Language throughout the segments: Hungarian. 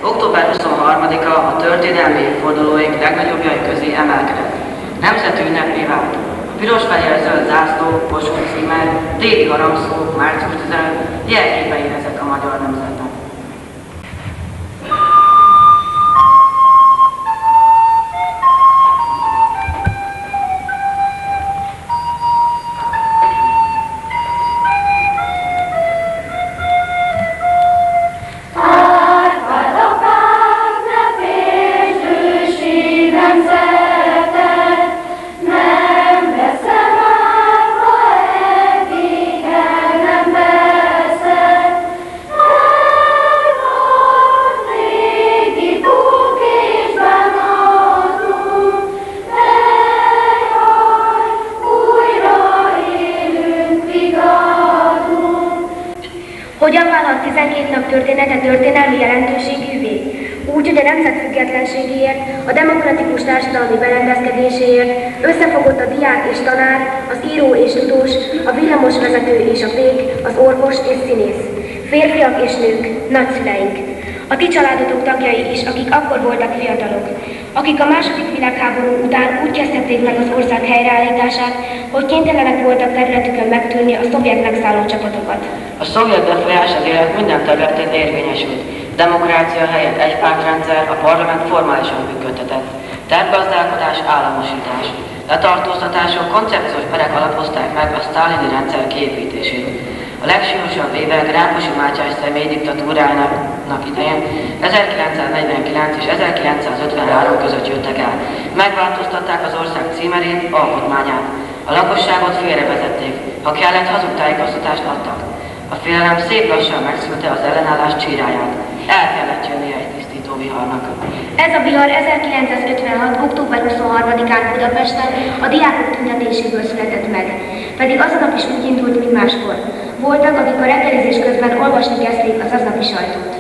Október 23-a a történelmi évfordulóink legnagyobbjai közé emelkedett. Nemzeti ünnepé vált. A piros-fehér-zöld zászló, Kossuth címer, téli harangszó, március 15 jelképei ezek a magyar nemzetnek. Hogyan válhat 12 nap története történelmi jelentőségűvé? Úgy, hogy a nemzet függetlenségéért, a demokratikus társadalmi berendezkedéséért összefogott a diák és tanár, az író és tudós, a villamosvezető és a pék, az orvos és színész, férfiak és nők, nagyszüleink. A ti családotok tagjai is, akik akkor voltak fiatalok, akik a II. Világháború után úgy kezdték meg az ország helyreállítását, hogy kénytelenek voltak területükön megtűrni a szovjet megszálló csapatokat. A szovjet befolyás az élet minden területén érvényesült. Demokrácia helyett egypártrendszer, a parlament formálisan működtetett. Tervgazdálkodás, államosítás. Letartóztatások, koncepciós perek alapozták meg a sztálini rendszer kiépítését. A legsúlyosabb évek Rákosi Mátyás személy diktatúrájának idején 1949 és 1953 között jöttek el. Megváltoztatták az ország címerét, alkotmányát. A lakosságot félrevezették, ha kellett, hazug tájékoztatást adtak. A félelem szép lassan megszülte az ellenállás csíráját. El kellett jönnie egy tisztító viharnak. Ez a vihar 1956. október 23-án Budapesten a diákok tüntetéséből született meg. Pedig az a nap is úgy indult, mint máskor. Voltak, akik a reggelizés közben olvasni kezdték az aznapi sajtót.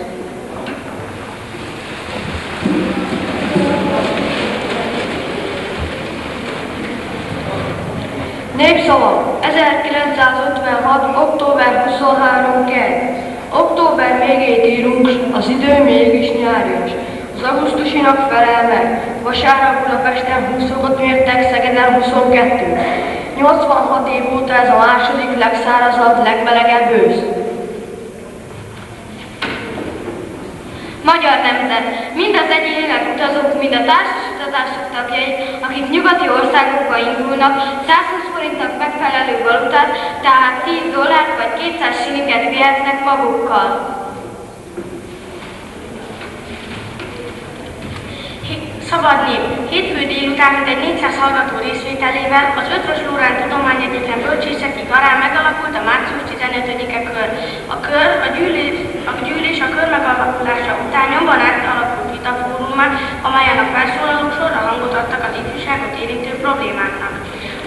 Népszava 1956. október 23 kedd. Október végét írunk, az idő mégis nyárias. Az augusztusinak felel meg. Vasárnap Budapesten 20 fokot mértek, Szegeden 22. 86 év óta ez a második legszárazabb, legmelegebb ősz. Magyar nemzet, mind az egyénileg utazók, mind a társas utazások tagjai, akik nyugati országokba indulnak, 120 forintnak megfelelő valutát, tehát 10 dollárt vagy 200 shillinget vihetnek magukkal. Szabad nép. Hétfő délután mindegy 400 hallgató részvételével az Ötvös Loránd Tudományegyetem Bölcsészeti Karán megalakult a március 15-e kör. A gyűlés a kör megalakulása után nyomban átalakult vitafórumán, amelyen a felszólalók sorra hangot adtak az ifjúságot érintő problémáknak.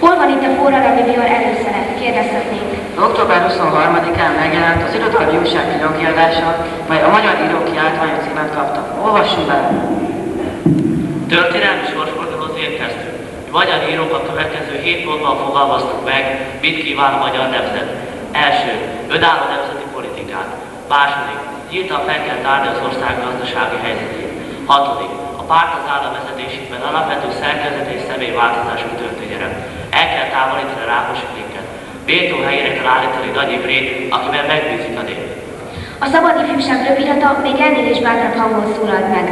Hol van itt a forradalmi vihar előszeret? Kérdezhetnénk. Október 23-án megjelent az Irodalmi Újság különkiadása, mely a Magyar Írók Kiáltványa címet kapta. Olvassunk bele! Történelmi sorsfordulóhoz érkeztünk. Magyar írók a következő 7 pontban fogalmaztuk meg, mit kíván a magyar nemzet. Első, önálló nemzeti politikát. Második, nyíltan fel kell tárni az ország gazdasági helyzetét. Hatodik, a párt az állam vezetésében alapvető szerkezet és személyváltozások történjenek. El kell távolítani Rákosi Klinket. Méltó helyére kell állítani Nagy Imrét, akiben megbízik a nép. A szabad ifjúság rövidata még ennél is bátrabb hangon szólalt meg.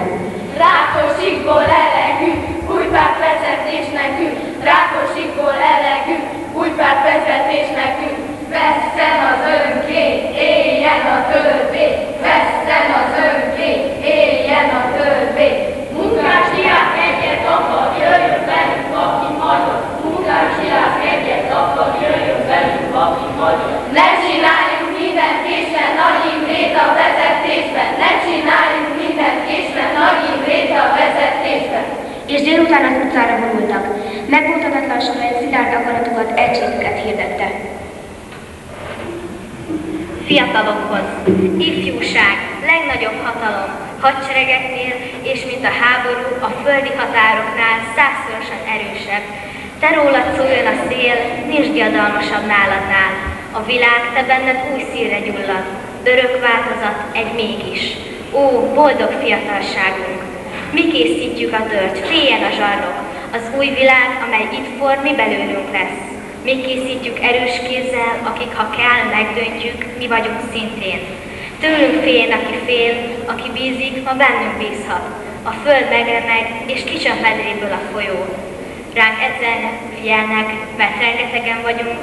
Rákosikból elegünk, új párt vezetés nekünk. Rákosikból elegünk, új párt vezetés nekünk. Vesszen az önkény, éljen a törvény. Vesszen az önkény, éljen a törvény. Munkás diák egyet akar, jöjjön velünk, aki magyar. Munkás diák egyet akar, jöjjön velünk, aki magyar. Ne csináljunk mindent késve, Nagy Imrét a vezetésben. Ne csináljunk mindent késve, Nagy Imrét a vezetésben. És délután az utcára vonultak. Megmondhatatlan során szilárd akaratukat, egységüket hirdette. Fiatalokhoz, ifjúság, legnagyobb hatalom, hadseregeknél és mint a háború a földi határoknál 100-szorosan erősebb. Te rólad szóljon a szél, nincs diadalmasabb náladnál. A világ te benned új színre gyullad, örök változat egy mégis. Ó, boldog fiatalságunk! Mi készítjük a tört, féljen a zsarnok, az új világ, amely itt form, mi belőlünk lesz. Mi készítjük erős kézzel, akik ha kell, megdöntjük, mi vagyunk szintén. Tőlünk féljen, aki fél, aki bízik, ma bennünk bízhat. A föld megremeg, és kicsap medréből a folyó. Ránk edzelnek, figyelnek, mert rengetegen vagyunk,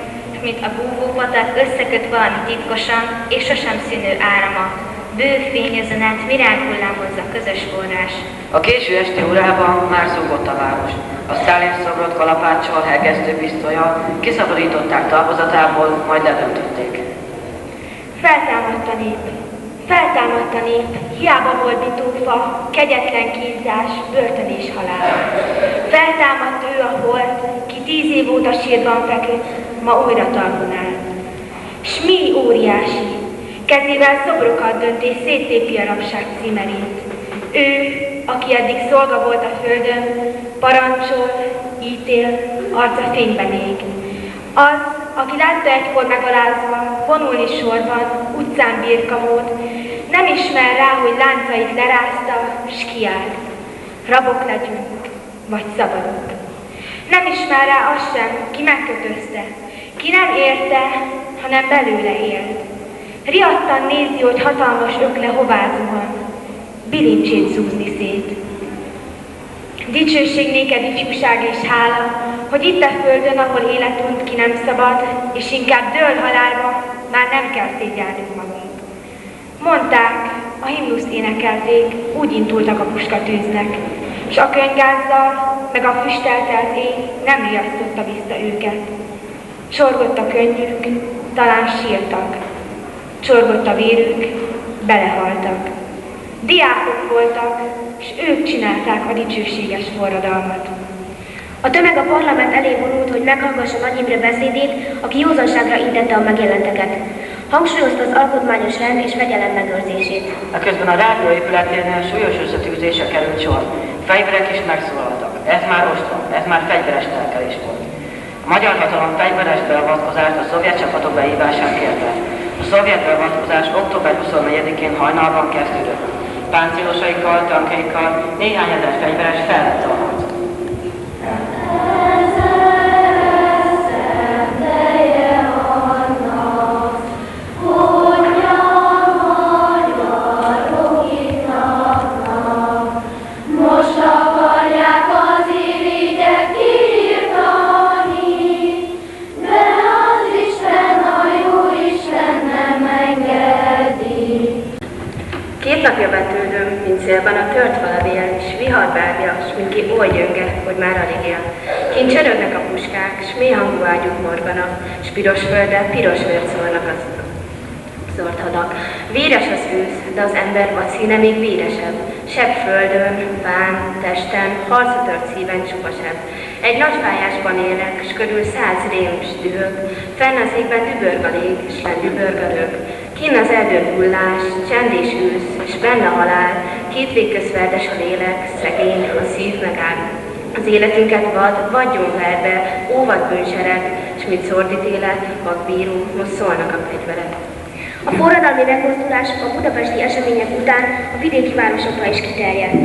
mint a búvópatak összeköt valami titkosan, és sosem szűnő árama. Bő fényözenet, mi ránk hullámozza közös forrás. A késő esti órában már zúgott a város. A Sztálin szobrot kalapáccsal, hegesztő pisztollyal kiszabadították talpozatából, majd ledöntötték. Feltámadt a nép, hiába volt bitófa, kegyetlen kínzás, börtön és halál. Feltámadt ő a hold, ki 10 év óta sírban feküdt, ma újra talpon áll. S mi óriási, kezével szobrokat dönt és széttépi a rabság címerét. Ő, aki eddig szolga volt a földön, parancsol, ítél, arca fényben ég. Az, aki látta egykor megalázva, vonulni sorban, utcán birkamót, nem ismer rá, hogy láncait lerázta, s kiált. Rabok legyünk, vagy szabadok. Nem ismer rá azt sem, ki megkötözte, ki nem érte, hanem belőle élt. Riadtan nézi, hogy hatalmas ökle hová zuhan, bilincsét szúzni szét. Dicsőség néked, ifjúság és hála, hogy itt a földön, ahol élet unt ki nem szabad, és inkább dől halálba, már nem kell szégyelnünk magunk. Mondták, a himnuszt énekelték, úgy indultak a puskatűznek, s a könygázzal, meg a füsteltelt éj nem riasztotta vissza őket. Csorgott a könnyük, talán sírtak. Csorgott a vérük, belehaltak. Diákok voltak, és ők csinálták a dicsőséges forradalmat. A tömeg a parlament elé vonult, hogy meghallgassa Nagy Imre beszédét, aki józanságra intette a megjelenteket. Hangsúlyozta az alkotmányos rend és fegyelem megőrzését. Eközben a rádió épületénél súlyos összetűzése került sor. Fegyverek is megszólaltak. Ez már ostrom, ez már fegyveres telkelés volt. A magyar hatalom fegyveres beavatkozást a szovjet csapatok behívásán kérte. A szovjet beavatkozás október 24-én hajnalban kezdődött. Páncélosaikkal, tankjaikkal néhány ezer fegyveres felvette a harcot. Két napja betődöm, mint szélben a tört faladél, s vihar vágja, s mindki oly gyönge, hogy már alig él. Kint csörögnek a puskák, s mély hangú ágyuk morganak, s piros földre piros vért szólnak az szort hadak. Véres az ősz, de az ember vad színe még véresebb. Sebb földön, bán, testen, harca tört szíven csupasebb. Egy nagy fájásban élek, s körül 100 rém s dühög, fenn az égben dübörg a lég, s lenn dübörg a rög. Kinn az erdőn hullás, csend és ősz, s benne halál, két végközverdes a lélek, szegény, a szív megáll. Az életünket vadjon verbe, óvad bűnsereg, s mint szordít élet, vakbíró, most szólnak a fegyverek. A forradalmi megmozdulás a budapesti események után a vidéki városokra is kiterjedt.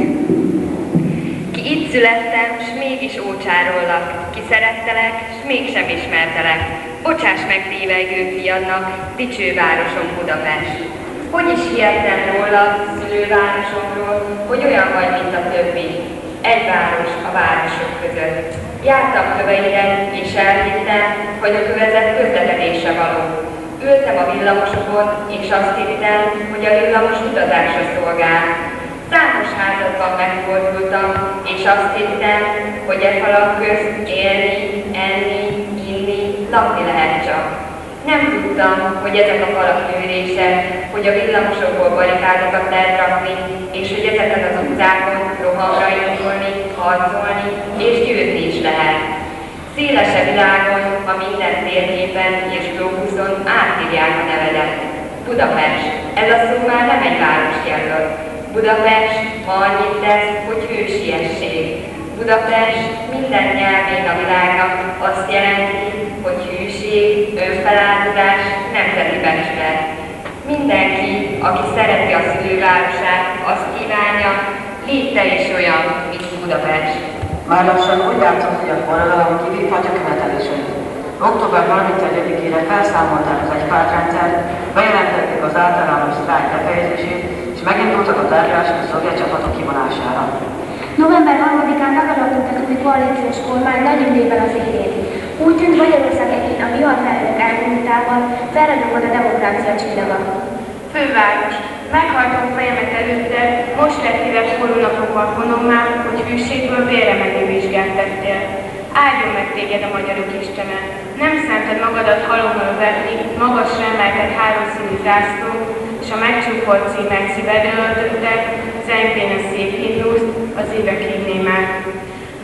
Ki itt születtem, s mégis ócsárollak, ki szerettelek, s mégsem ismertelek. Bocsáss meg tévegő fiadnak, dicső városom Budapest. Hogy is hihettem róla, szülővárosomról, hogy olyan vagy, mint a többi. Egy város a városok között. Jártam köveiden, és elhittem, hogy a kövezet közlekedésre való. Ültem a villamosokon, és azt hittem, hogy a villamos utazásra szolgál. Számos házatban megfordultam, és azt hittem, hogy e falak közt élni, enni, inni, lakni lehet csak. Nem tudtam, hogy ezek a falak gyűrések, hogy a villamosokból barikádokat lehet rakni, és hogy ezeken az utcákon rohamra indulni, harcolni és győzni is lehet. Széles a világon, ha minden térképen és glóbuszon átírják a nevedet. Budapest, ez a szó már nem egy város jelöl. Budapest ma annyit tesz, hogy hősiesség. Budapest minden nyelvén a világnak azt jelenti, hogy hűség, önfeláldozás, nemzeti becsület. Mindenki, aki szereti a szülővárosát, azt kívánja, légy te is olyan, mint Budapest. Már lassan úgy látszott, hogy a forradalom kivívhatja követeléseit. Október 31-ére felszámolták az egypártrendszert, bejelentették az általános sztrájk befejezését, és megindultak a tárgyalások a szovjet csapatok kivonására. November 3-án megalakult az új koalíciós kormány nagy ünnépben az élén. Úgy tűnt, Magyarország egyén a viharfelelők elmúltával felragyogod a demokrácia csillaga. Főváros, meghajtom fejemet előtte, most lett éves napokkal vonom már, hogy hűségből vérremenő vizsgát tettél. Áldjon meg téged a magyarok Istene. Nem szánted magadat halommal vetni, magasra emelted háromszínű zászló, és a megcsúfolt címek szívedre öltöttek, zengtén a szép himnuszt, az évekig némák.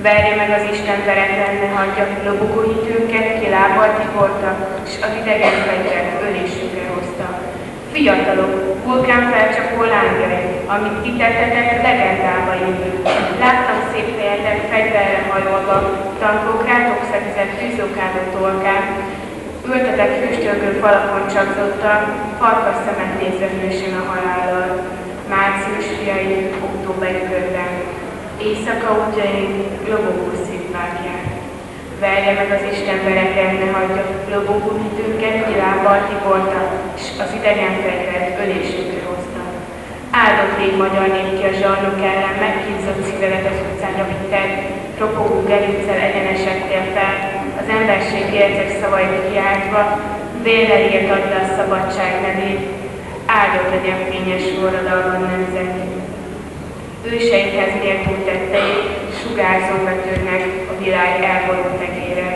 Verje meg az Isten veretlen, ne hagyja, lobogó hitünket, ki lábbal tiporta, és az idegen fegyvert ölésünkre hozta. Fiatalok, vulkánfelcsapó lángjai, amit kitettetek, legendába jövő. Láttam szép fejetek fegyverre hajolva, tankok rátok szegezett tűzokádó tolkát. Ültetek füstölgő falakon csapzottal, farkas szemet nézve hősen a halállal. Március fiai, októberi körben. Éjszaka útjaink lobogó szívvágják. Verje meg az Isten vereken, ne hagyja, lobogó hitünket, ki lábbal tiporta, és az idegen fegyvert ölésünkre hozta. Áldott légy magyar nép, ki a zsarnok ellen megkínzott szívedet az utcára vitted, ropogó gerincel egyenesedtél fel, az emberség ércek szavait kiáltva, vérrel írt add le a szabadság nevét, áldott legyen fényes forradalman nemzet. Őseikhez méltó tetteit sugárzón vetődnek a világ elborult tegére.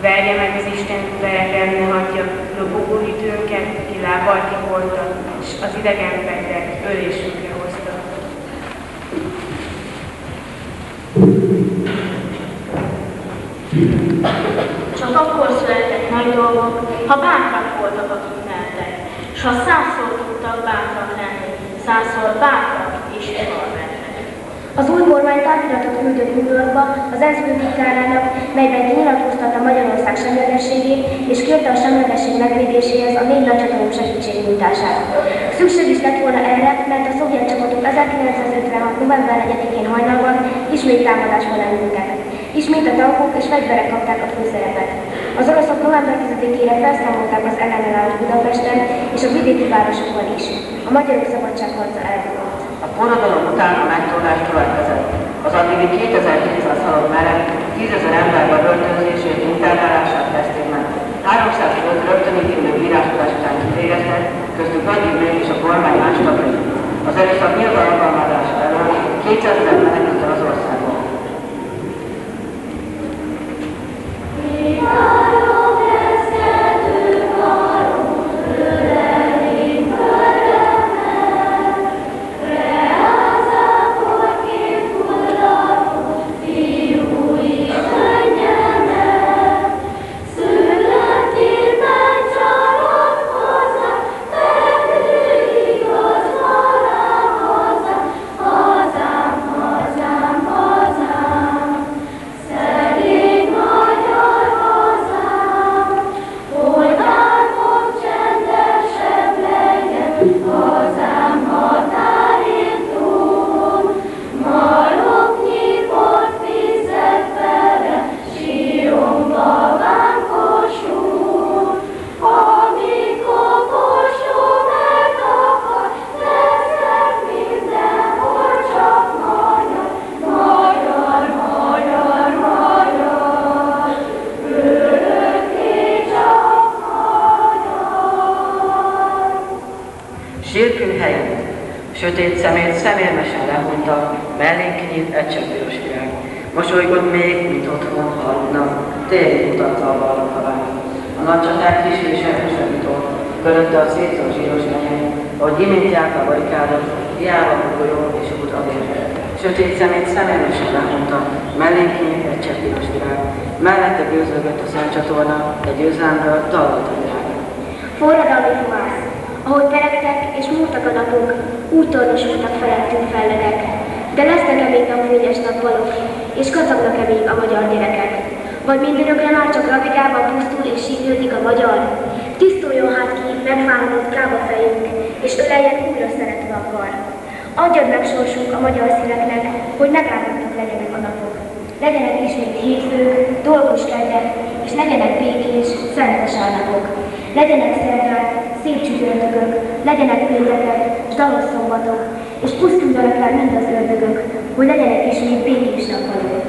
Verje meg az Isten vereken, ne hagyja, lobogó hitőnket, ki lábbal tiporta, és az idegen fegyvert ölésünkre hozta. Csak akkor születtek nagy dolgok, ha bátrak voltak, akik mertek, s ha 100-szor tudtak bátrak lenni, 100-szor bátrak és viharvertek. Az új kormány tárgyalatot küldött New Yorkba az ENSZ főtitkárának, melyben kinyilatkoztatta Magyarország semlegességét és kérte a semlegesség megvédéséhez a 4 nagyhatalom segítségnyújtását. Szükség is lett volna erre, mert a szovjet csapatok 1956. november 4-én hajnalban ismét támadásba lendültek. Ismét a tankok és fegyverek kapták a főszerepet. Az oroszok november 10-ére felszámolták az ellenállást Budapesten és a vidéki városokban is. A magyarok szabadságharca elbukott. A forradalom után a megtorlás következett. Az addigi 2700 halott mellett 10 000 ember bebörtönzését, internálását kezdték meg. 305 rögtönítélő bíráskodás után kivégeztek, köztük Nagy Imre és a kormány más tagjai. Az erőszak nyilván alkalmazása elől 200 000 menekült el az országból. Sírkünk helyett, sötét szemét szemérmesen lehunta, mellénk kinyílt egy csepp piros virág. Mosolygott még, mint otthon haludna, tényleg mutatta a barlang havát. A nagy csaták kis és erősödított, körötte a szétszór zsíros menyei, ahogy imént járt a barikádot, hiába golyó és út adért. Sötét szemét szemérmesen lehunta, mellénk kinyílt egy csepp piros virág. Mellette gőzölgött a Szentcsatorna, egy győzelemről dallott a virág. Forradalmi fuvász. Ahogy peregtek és múltak a napok, úgy tornosultak felettünk fellegek. De lesznek-e még napfényes nappalok, és kacagnak-e még a magyar gyerekek? Vagy mindörökre már csak rabigában pusztul és sírődik a magyar? Tisztuljon hát ki megfájdult kábafejünk, és öleljen újra szeretve a kar. Adjad meg sorsunk a magyar színeknek, hogy megállottak legyenek a napok. Legyenek ismét hétfők, dolgos kedvek, és legyenek békés, szentes állapok. Legyenek szerdák, szép csütörtökök, legyenek péntekek, s dalos szombatok, és pusztuljanak el mind az ördögök, hogy legyenek ismét békés nappalok.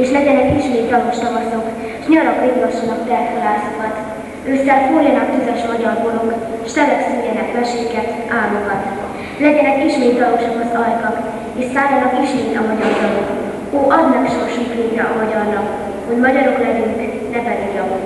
És legyenek ismét dalos tavaszok, s nyarak réglassanak telthalászokat. Ősszel fúrjanak tüzes magyar bolok, s telekszüljenek meséket, álmokat. Legyenek ismét dalosak az ajkak, és szálljanak ismét a magyar dalok. Ó, add meg sorsunk létre a magyarnak, hogy magyarok legyünk, ne pedig rabok.